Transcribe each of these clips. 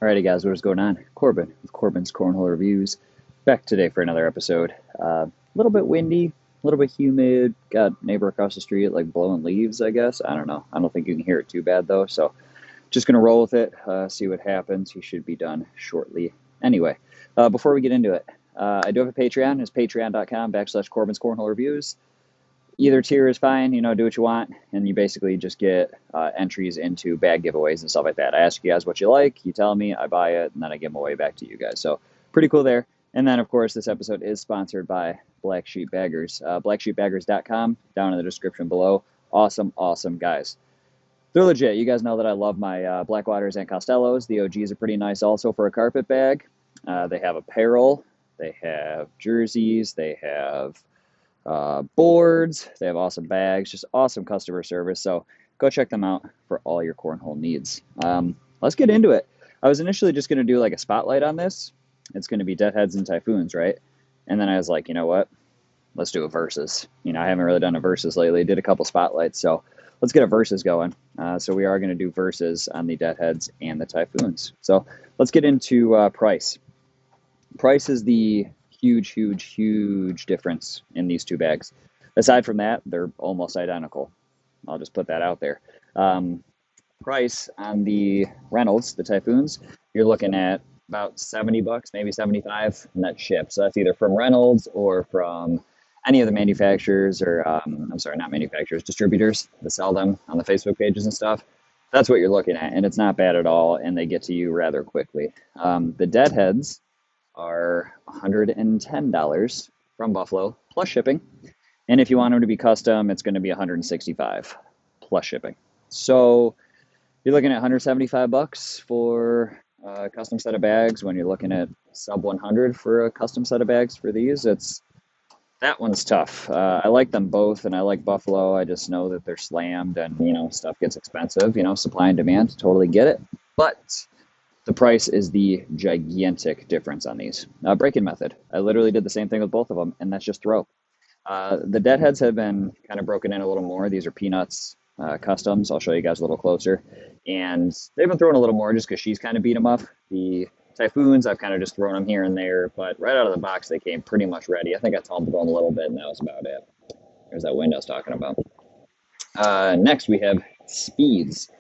Alrighty, guys, what is going on? Corbin with Corbin's Cornhole Reviews. Back today for another episode. A little bit windy, a little bit humid. Got a neighbor across the street like blowing leaves, I guess. I don't know. I don't think you can hear it too bad though. So just gonna roll with it, see what happens. He should be done shortly. Anyway, before we get into it, I do have a Patreon. It's patreon.com/ Corbin's Cornhole Reviews. Either tier is fine, do what you want, and you basically just get entries into bag giveaways and stuff like that. I ask you guys what you like, you tell me, I buy it, and then I give them away back to you guys. So pretty cool there. And then, of course, this episode is sponsored by Black Sheep Baggers. BlackSheepBaggers.com, down in the description below. Awesome, awesome guys. They're legit. You guys know that I love my Blackwaters and Costellos. The OGs are pretty nice also for a carpet bag. They have apparel, they have jerseys, they have boards, they have awesome bags, just awesome customer service. So go check them out for all your cornhole needs. Let's get into it. I was initially just going to do like a spotlight on this. It's going to be Deadheads and Typhoons, right? And then I was like, you know what? Let's do a versus. I haven't really done a versus lately. Did a couple spotlights, so let's get a versus going. So we are going to do versus on the Deadheads and the Typhoons. So let's get into price. Price is the huge difference in these two bags. Aside from that, they're almost identical. I'll just put that out there. Price on the Reynolds, the Typhoons, you're looking at about $70, maybe 75, and that ships. So that's either from Reynolds or from any of the manufacturers, or I'm sorry, not manufacturers, distributors that sell them on the Facebook pages and stuff. That's what you're looking at, and it's not bad at all, and they get to you rather quickly. The Deadheads are $110 from Buffalo plus shipping. And if you want them to be custom, it's going to be $165 plus shipping. So you're looking at $175 for a custom set of bags. When you're looking at sub 100 for a custom set of bags for these, that one's tough. I like them both, and I like Buffalo. I just know that they're slammed, and stuff gets expensive. Supply and demand. Totally get it, but the price is the gigantic difference on these. Break-in method. I literally did the same thing with both of them, and that's just throw. The Deadheads have been kind of broken in a little more. These are Peanuts customs. I'll show you guys a little closer. And they've been thrown a little more just because she's kind of beat them up. The Typhoons, I've kind of just thrown them here and there, but right out of the box, they came pretty much ready. I think I tumbled them a little bit, and that was about it. There's that wind I was talking about. Next, we have speeds.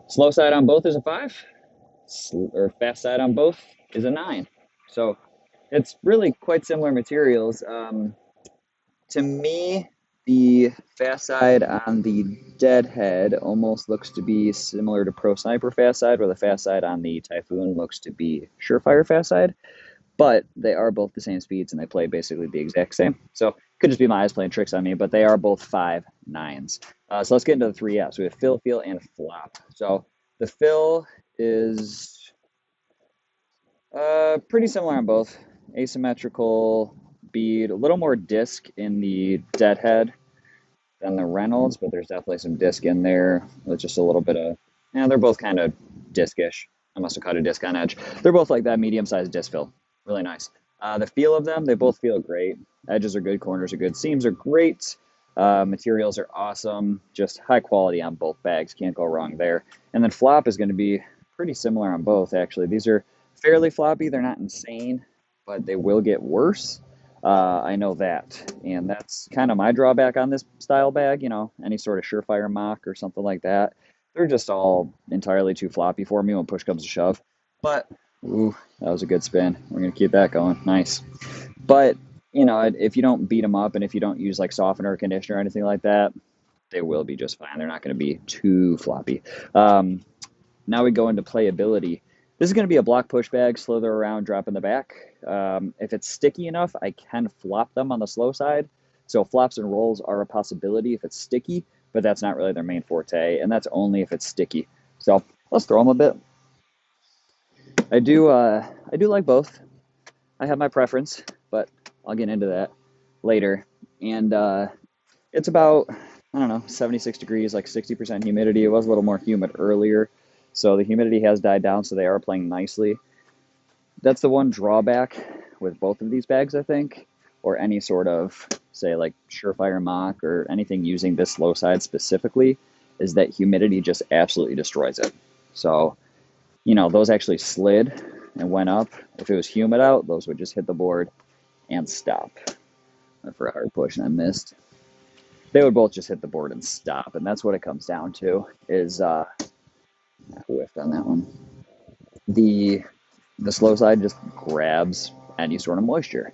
Slow side on both is a 5. Or fast side on both is a 9. So it's really quite similar materials. To me, the fast side on the Deadhead almost looks to be similar to Pro Sniper fast side, where the fast side on the Typhoon looks to be Surefire fast side. But they are both the same speeds, and they play basically the exact same. So it could just be my eyes playing tricks on me, but they are both 5.9s. So let's get into the 3Fs. We have fill, feel, and flop. So the fill is pretty similar on both. Asymmetrical bead, a little more disc in the Deadhead than the Reynolds, but there's definitely some disc in there with just a little bit of, they're both kind of disc-ish. I must have cut a disc on edge. They're both like that medium-sized disc fill. Really nice. The feel of them, they both feel great. Edges are good, corners are good, seams are great. Materials are awesome. Just high quality on both bags. Can't go wrong there. And then flop is going to be pretty similar on both, actually. These are fairly floppy. They're not insane, but they will get worse. I know that. And that's kind of my drawback on this style bag. Any sort of Surefire mock or something like that. They're just all entirely too floppy for me when push comes to shove. But, ooh, that was a good spin. We're going to keep that going. Nice. But, if you don't beat them up and if you don't use like softener or conditioner or anything like that, they will be just fine. They're not going to be too floppy. Now we go into playability. This is going to be a block push bag, slither around, drop in the back. If it's sticky enough, I can flop them on the slow side. So flops and rolls are a possibility if it's sticky, but that's not really their main forte, and that's only if it's sticky. So let's throw them a bit. I do like both. I have my preference, but I'll get into that later. And it's about, 76 degrees, like 60% humidity. It was a little more humid earlier. So the humidity has died down, so they are playing nicely. That's the one drawback with both of these bags, I think, or any sort of, say, like Surefire mock or anything using this low side specifically, is that humidity just absolutely destroys it. So those actually slid and went up. If it was humid out, those would just hit the board and stop. For a hard push and I missed. They would both just hit the board and stop, and that's what it comes down to. Is I whiffed on that one. The slow side just grabs any sort of moisture.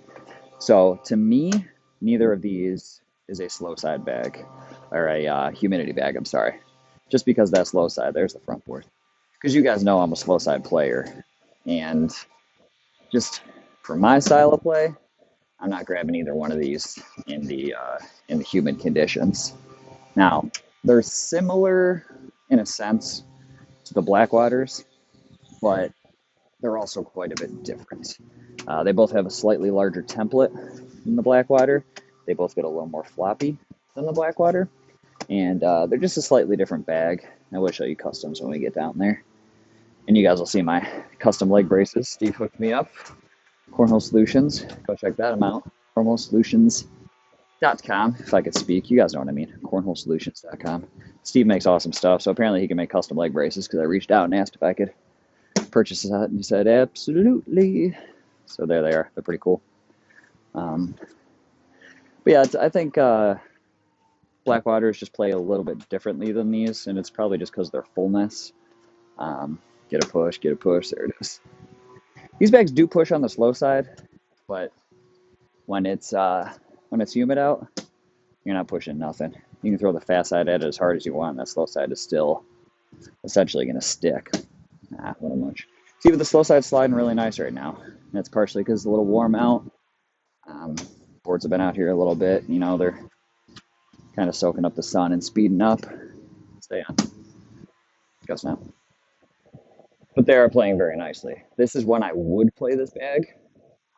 So to me, neither of these is a slow side bag or a humidity bag. I'm sorry, just because that slow side. There's the front board. Because you guys know I'm a slow side player, and just for my style of play, I'm not grabbing either one of these in the humid conditions. Now they're similar in a sense to the Blackwaters, but they're also quite a bit different. They both have a slightly larger template than the Blackwater. They both get a little more floppy than the Blackwater, and they're just a slightly different bag. I will show you customs when we get down there, and you guys will see my custom leg braces. Steve hooked me up. Cornhole Solutions. Go check that out. Cornholesolutions.com. If I could speak, you guys know what I mean. Cornholesolutions.com. Steve makes awesome stuff, so apparently he can make custom leg braces because I reached out and asked if I could purchase that, and he said absolutely. So there they are. They're pretty cool. But yeah, I think Blackwaters just play a little bit differently than these, and it's probably just because of their fullness. Get a push, there it is. These bags do push on the slow side, but when it's humid out, you're not pushing nothing. You can throw the fast side at it as hard as you want, and that slow side is still essentially going to stick. Nah, a little much. See, but the slow side's sliding really nice right now. And that's partially because it's a little warm out. Boards have been out here a little bit. They're kind of soaking up the sun and speeding up. Stay on. Guess not. But they are playing very nicely. This is when I would play this bag.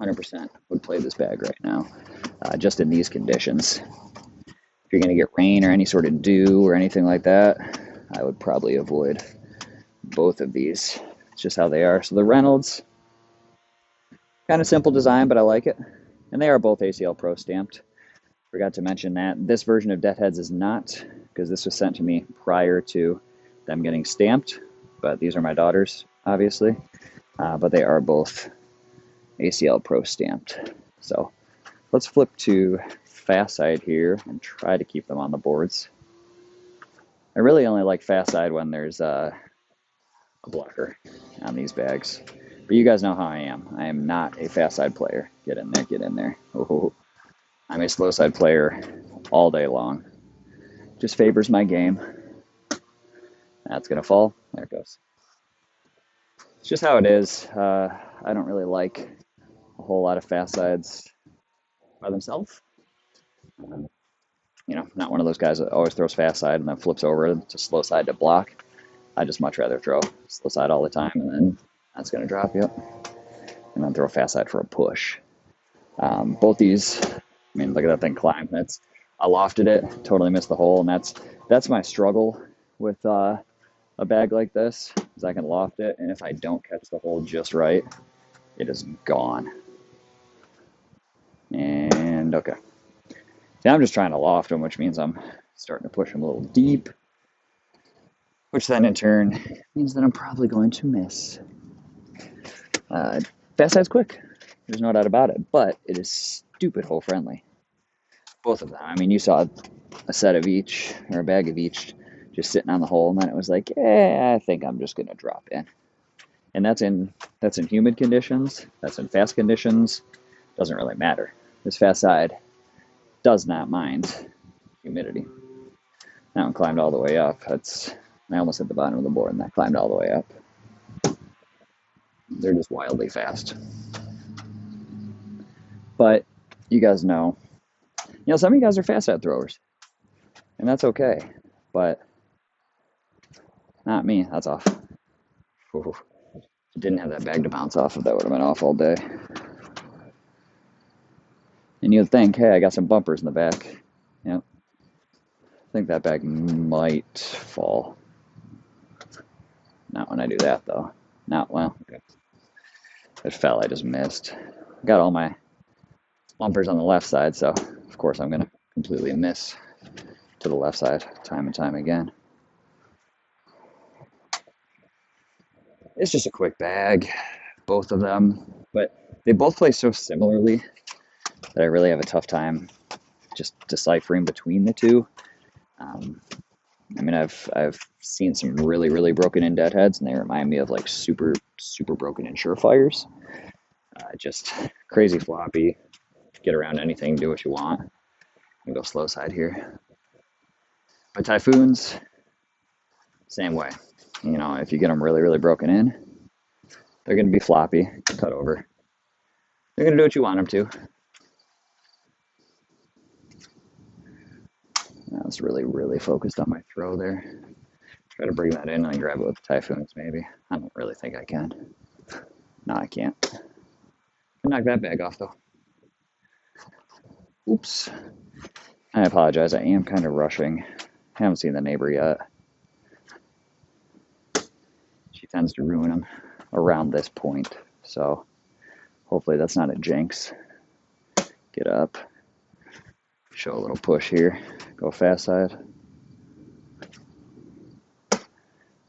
100% would play this bag right now, just in these conditions. If you're going to get rain or any sort of dew or anything like that, I would probably avoid both of these. It's just how they are. So the Reynolds, kind of simple design, but I like it. And they are both ACL Pro stamped. Forgot to mention that this version of Deadheads is not, because this was sent to me prior to them getting stamped. But these are my daughters, obviously. But they are both ACL Pro stamped. So let's flip to fast side here and try to keep them on the boards. I really only like fast side when there's a blocker on these bags. But you guys know how I am. I am not a fast side player. Get in there, get in there. Oh, I'm a slow side player all day long. Just favors my game. That's going to fall. There it goes. It's just how it is. I don't really like a whole lot of fast sides by themselves. Not one of those guys that always throws fast side and then flips over to slow side to block. I just much rather throw slow side all the time, and then that's going to drop you, and then throw fast side for a push. Both these, look at that thing climb. I lofted it, totally missed the hole, and that's my struggle with a bag like this, is I can loft it, and if I don't catch the hole just right, it is gone. And okay. Now I'm just trying to loft them, which means I'm starting to push them a little deep, which then in turn means that I'm probably going to miss. Fast side's quick. There's no doubt about it, but it is stupid hole friendly. Both of them. You saw a set of each, or a bag of each, just sitting on the hole, and then it was like, I think I'm just going to drop in. And that's in humid conditions. That's in fast conditions. Doesn't really matter. This fast side does not mind humidity. That one climbed all the way up. I almost hit the bottom of the board, and that climbed all the way up. They're just wildly fast. But you guys know, some of you guys are fast side throwers, and that's okay. But not me. That's off. Ooh. Didn't have that bag to bounce off of. That would have been off all day. And you'd think, hey, I got some bumpers in the back. Yep. I think that bag might fall. Not when I do that, though. Okay. It fell. I just missed. Got all my bumpers on the left side, so of course I'm going to completely miss to the left side time and time again. It's just a quick bag, both of them, but they both play so similarly that I really have a tough time just deciphering between the two. Um, I mean, I've seen some really broken in Deadheads, and they remind me of like super broken in Surefires. Just crazy floppy, get around anything, do what you want, and go slow side here. But Typhoons, same way. You know, if you get them really broken in, they're going to be floppy, cut over. They're going to do what you want them to. I was really focused on my throw there. Try to bring that in and grab it with the Typhoons, maybe. I don't really think I can. No, I can't. Can knock that bag off, though. Oops. I apologize. I am kind of rushing. I haven't seen the neighbor yet. She tends to ruin them around this point, so hopefully that's not a jinx. Get up. Show a little push here. Go fast side.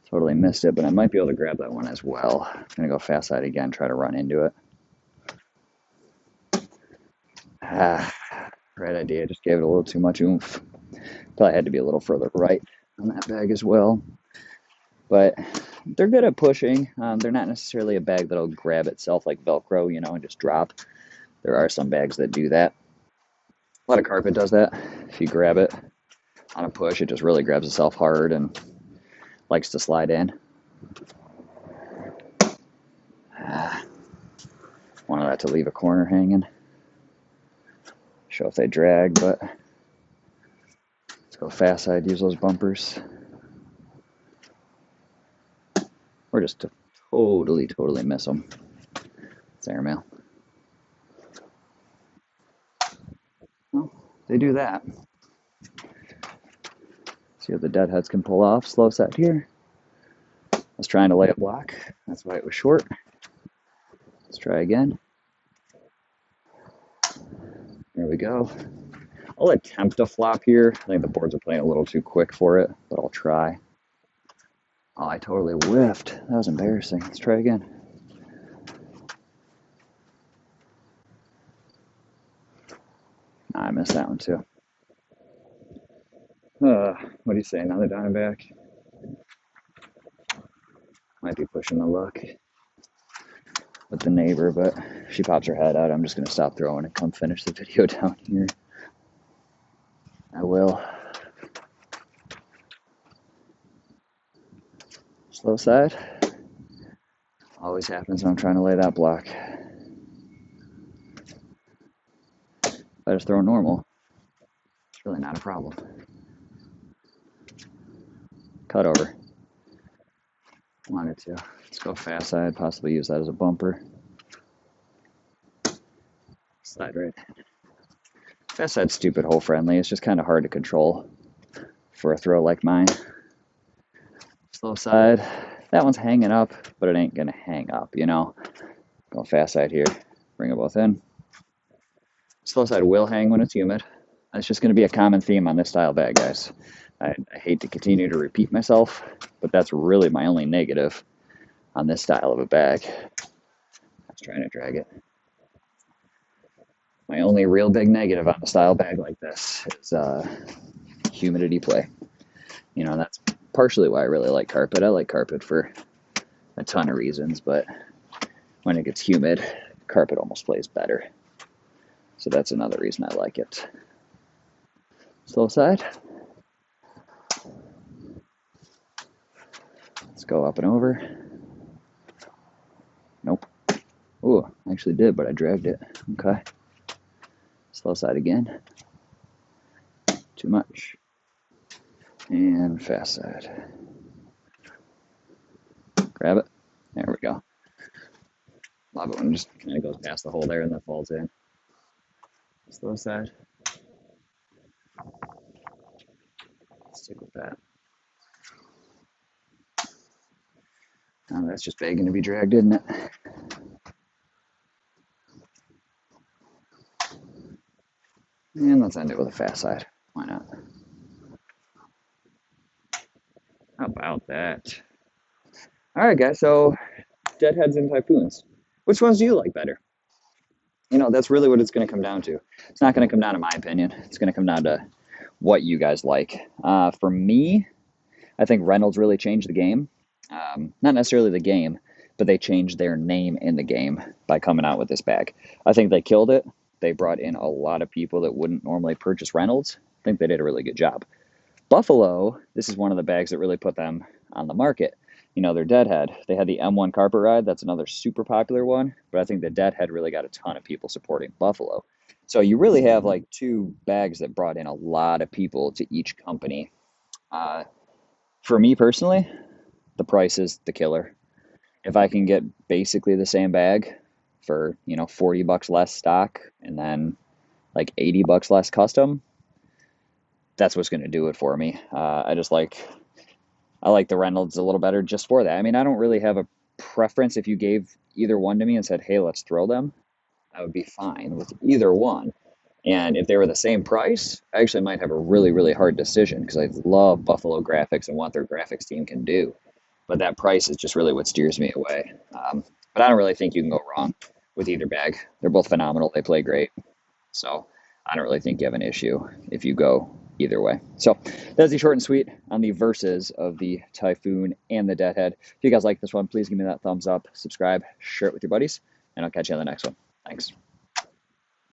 Totally missed it, but I might be able to grab that one as well. I'm going to go fast side again, try to run into it. Right idea. Just gave it a little too much oomph. Probably had to be a little further right on that bag as well. But they're good at pushing. They're not necessarily a bag that'll grab itself like Velcro, you know, and just drop. There are some bags that do that. A lot of carpet does that. If you grab it on a push, it just really grabs itself hard and likes to slide in. Wanted that to leave a corner hanging. Show if they drag, but let's go fast side, use those bumpers. Or just to totally miss them. It's airmail. Well, they do that. See what the Deadheads can pull off. Slow set here. I was trying to lay a block. That's why it was short. Let's try again. There we go. I'll attempt a flop here. I think the boards are playing a little too quick for it, but I'll try. Oh, I totally whiffed. That was embarrassing. Let's try again. I missed that one too. What do you say? Another Diamondback? Might be pushing the luck with the neighbor, but if she pops her head out, I'm just going to stop throwing and come finish the video down here. I will. Slow side. Always happens when I'm trying to lay that block. If I just throw normal, it's really not a problem. Cut over. Wanted to. Let's go fast side, possibly use that as a bumper. Slide right. Fast side's stupid hole friendly. It's just kind of hard to control for a throw like mine. Slow side. That one's hanging up, but it ain't going to hang up, you know. Go fast side here. Bring it both in. Slow side will hang when it's humid. That's just going to be a common theme on this style bag, guys. I hate to continue to repeat myself, but that's really my only negative on this style of a bag. I was trying to drag it. My only real big negative on a style bag like this is humidity play. You know, that's partially why I really like carpet. I like carpet for a ton of reasons, but when it gets humid, carpet almost plays better. So that's another reason I like it. Slow side. Let's go up and over. Nope. Oh, I actually did, but I dragged it. Okay. Slow side again. Too much. And fast side. Grab it. There we go. Love it when it just kind of goes past the hole there and then falls in. Slow side. Stick with that. Oh, that's just begging to be dragged, isn't it? And let's end it with a fast side. Why not? How about that? All right, guys. So Deadheads and Typhoons. Which ones do you like better? That's really what it's going to come down to. It's not going to come down to my opinion. It's going to come down to what you guys like. For me, I think Reynolds really changed the game. Not necessarily the game, but they changed their name in the game by coming out with this bag. I think they killed it. They brought in a lot of people that wouldn't normally purchase Reynolds. I think they did a really good job. Buffalo, this is one of the bags that really put them on the market. Their Deadhead. They had the M1 carpet ride. That's another super popular one. But I think the Deadhead really got a ton of people supporting Buffalo. So you really have like two bags that brought in a lot of people to each company. Uh, for me personally, the price is the killer. If I can get basically the same bag for, $40 less stock and then like $80 less custom, that's what's going to do it for me. I like the Reynolds a little better just for that. I mean, I don't really have a preference. If you gave either one to me and said, "Hey, let's throw them," I would be fine with either one. And if they were the same price, I actually might have a really, really hard decision because I love Buffalo graphics and what their graphics team can do. But that price is just really what steers me away. But I don't really think you can go wrong with either bag. They're both phenomenal. They play great. So I don't really think you have an issue if you go either way. So that's the short and sweet on the verses of the Typhoon and the Deadhead. If you guys like this one, please give me that thumbs up, subscribe, share it with your buddies, and I'll catch you on the next one. Thanks.